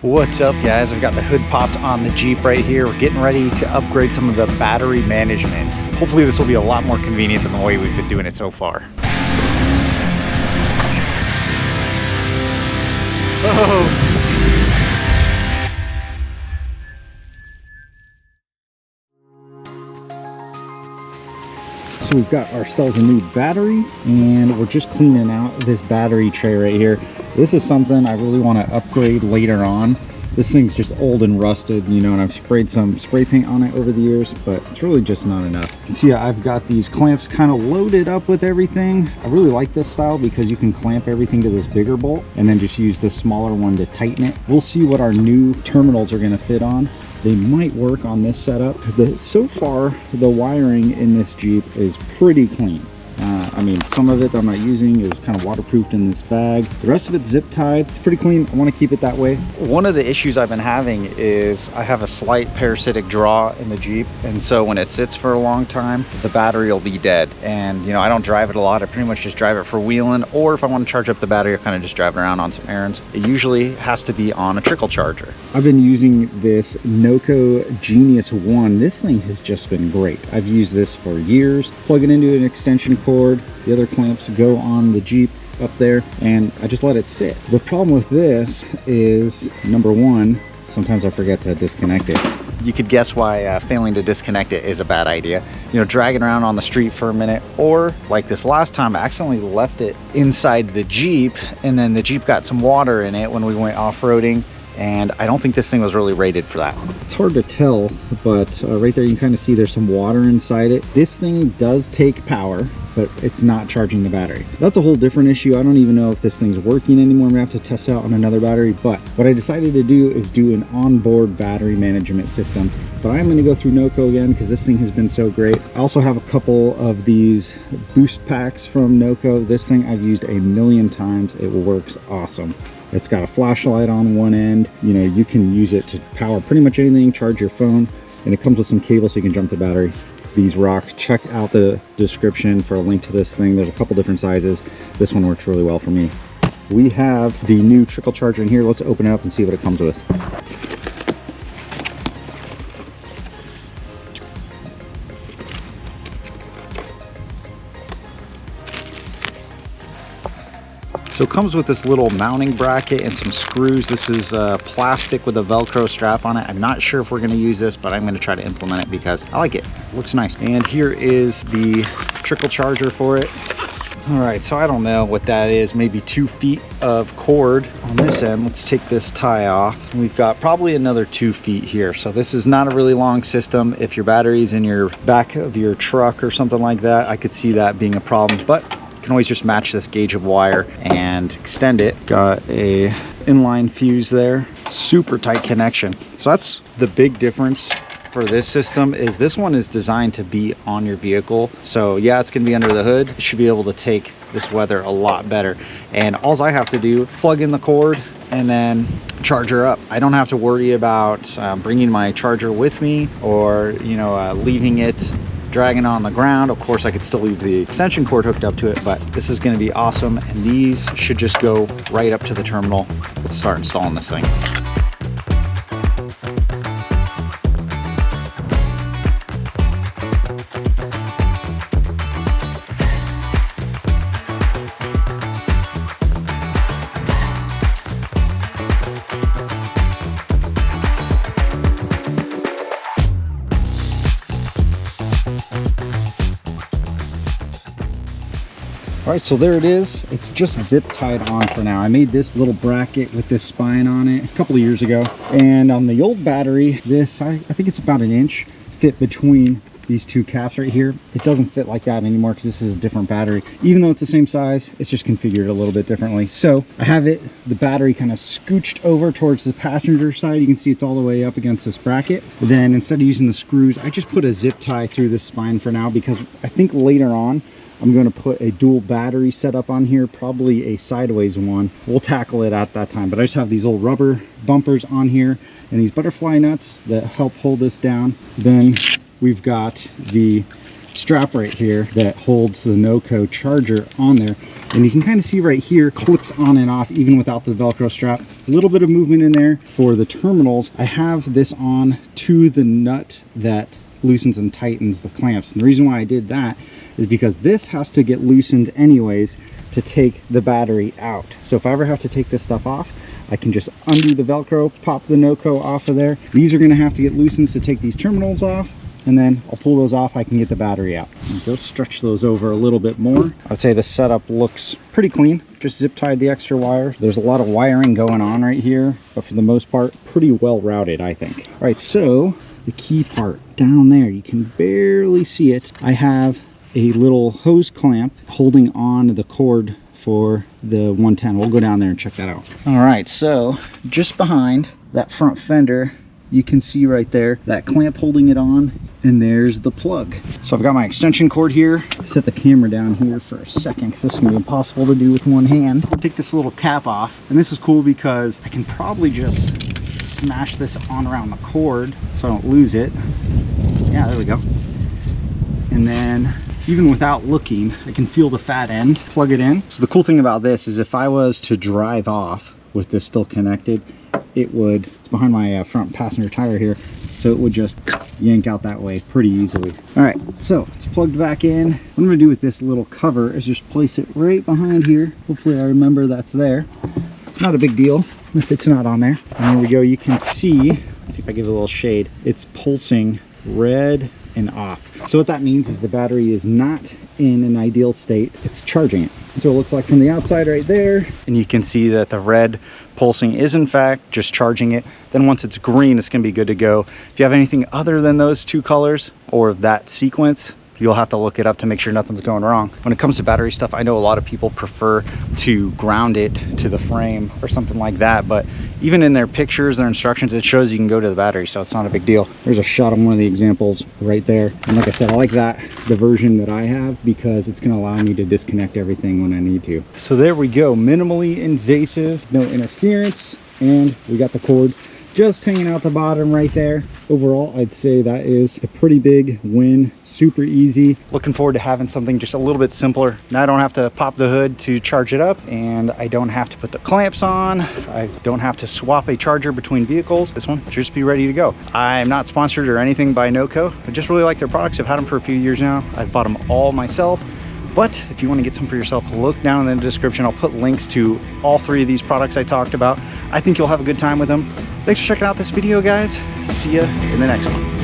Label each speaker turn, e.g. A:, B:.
A: What's up, guys? I've got the hood popped on the Jeep right here. We're getting ready to upgrade some of the battery management. Hopefully this will be a lot more convenient than the way we've been doing it so far. Oh. So we've got ourselves a new battery and we're just cleaning out this battery tray right here. This is something I really want to upgrade later on. This thing's just old and rusted, you know, and I've sprayed some spray paint on it over the years, but it's really just not enough. You can see I've got these clamps kind of loaded up with everything. I really like this style because you can clamp everything to this bigger bolt and then just use this smaller one to tighten it. We'll see what our new terminals are going to fit on. They might work on this setup. So far, the wiring in this Jeep is pretty clean. I mean, some of it that I'm not using is kind of waterproofed in this bag. The rest of it's zip tied. It's pretty clean. I want to keep it that way. One of the issues I've been having is I have a slight parasitic draw in the Jeep. And so when it sits for a long time, the battery will be dead. And, you know, I don't drive it a lot. I pretty much just drive it for wheeling. Or if I want to charge up the battery, I kind of just drive it around on some errands. It usually has to be on a trickle charger. I've been using this NOCO Genius 1. This thing has just been great. I've used this for years. Plug it into an extension cord. The other clamps go on the Jeep up there and I just let it sit. The problem with this is, number one, sometimes I forget to disconnect it. You could guess why failing to disconnect it is a bad idea. You know, dragging around on the street for a minute, or like this last time, I accidentally left it inside the Jeep and then the Jeep got some water in it when we went off-roading. And I don't think this thing was really rated for that. It's hard to tell, but right there you can kind of see there's some water inside it. This thing does take power, but it's not charging the battery. That's a whole different issue. I don't even know if this thing's working anymore. I'm gonna have to test it out on another battery, but what I decided to do is do an onboard battery management system. But I'm gonna go through NOCO again because this thing has been so great. I also have a couple of these boost packs from NOCO. This thing I've used a million times. It works awesome. It's got a flashlight on one end. You know, you can use it to power pretty much anything, charge your phone, and it comes with some cables so you can jump the battery. These rock. Check out the description for a link to this thing. There's a couple different sizes. This one works really well for me. We have the new trickle charger in here. Let's open it up and see what it comes with. So it comes with this little mounting bracket and some screws. This is plastic with a Velcro strap on it. I'm not sure if we're going to use this, but I'm going to try to implement it because I like it. It looks nice. And here is the trickle charger for it. All right, so I don't know what that is. Maybe 2 feet of cord on this end. Let's take this tie off. We've got probably another 2 feet here. So this is not a really long system. If your battery's in your back of your truck or something like that, I could see that being a problem. But can always just match this gauge of wire and extend it. Got a inline fuse there, super tight connection. So that's the big difference for this system, is this one is designed to be on your vehicle. So yeah, it's gonna be under the hood. It should be able to take this weather a lot better. And all I have to do, plug in the cord and then charge her up. I don't have to worry about bringing my charger with me or, you know, leaving it dragging on the ground. Of course, I could still leave the extension cord hooked up to it, but this is going to be awesome. And these should just go right up to the terminal. Let's start installing this thing. All right, so there it is. It's just zip tied on for now. I made this little bracket with this spine on it a couple of years ago. And on the old battery, this, I think it's about 1 inch, fit between these two caps right here. It doesn't fit like that anymore because this is a different battery. Even though it's the same size, it's just configured a little bit differently. So I have the battery kind of scooched over towards the passenger side. You can see it's all the way up against this bracket. But then instead of using the screws, I just put a zip tie through this spine for now because I think later on, I'm going to put a dual battery setup on here, probably a sideways one. We'll tackle it at that time, but I just have these old rubber bumpers on here and these butterfly nuts that help hold this down. Then we've got the strap right here that holds the NOCO charger on there. And you can kind of see right here, clips on and off even without the Velcro strap. A little bit of movement in there. For the terminals, I have this on to the nut that loosens and tightens the clamps. And the reason why I did that is because this has to get loosened anyways to take the battery out. So if I ever have to take this stuff off, I can just undo the Velcro, pop the NOCO off of there. These are going to have to get loosened to take these terminals off, and then I'll pull those off. I can get the battery out. And go stretch those over a little bit more. I'd say the setup looks pretty clean. Just zip tied the extra wire. There's a lot of wiring going on right here, but for the most part, pretty well routed, I think. All right, so the key part down there, you can barely see it. I have a little hose clamp holding on the cord for the 110. We'll go down there and check that out. All right, so just behind that front fender, you can see right there that clamp holding it on, and there's the plug. So I've got my extension cord here. Set the camera down here for a second because this is gonna be impossible to do with one hand. I'll take this little cap off, and this is cool because I can probably just smash this on around the cord so I don't lose it. Yeah, there we go. And then even without looking, I can feel the fat end, plug it in. So the cool thing about this is if I was to drive off with this still connected, it would, it's behind my front passenger tire here, so it would just yank out that way pretty easily. All right, so it's plugged back in. What I'm gonna do with this little cover is just place it right behind here. Hopefully I remember that's there. Not a big deal if it's not on there. And there we go, you can see, let's see if I give it a little shade, it's pulsing red and off. So what that means is the battery is not in an ideal state. It's charging it. So it looks like from the outside right there, and you can see that the red pulsing is in fact just charging it. Then once it's green, it's gonna be good to go. If you have anything other than those two colors or that sequence, you'll have to look it up to make sure nothing's going wrong. When it comes to battery stuff, I know a lot of people prefer to ground it to the frame or something like that, but even in their pictures, their instructions, it shows you can go to the battery, so it's not a big deal. There's a shot of one of the examples right there. And like I said, I like that, the version that I have, because it's gonna allow me to disconnect everything when I need to. So there we go, minimally invasive, no interference, and we got the cord just hanging out the bottom right there. Overall, I'd say that is a pretty big win. Super easy. Looking forward to having something just a little bit simpler. Now I don't have to pop the hood to charge it up, and I don't have to put the clamps on. I don't have to swap a charger between vehicles. This one will just be ready to go. I'm not sponsored or anything by NOCO. I just really like their products. I've had them for a few years now. I've bought them all myself. But if you want to get some for yourself, look down in the description. I'll put links to all three of these products I talked about. I think you'll have a good time with them. Thanks for checking out this video, guys. See ya in the next one.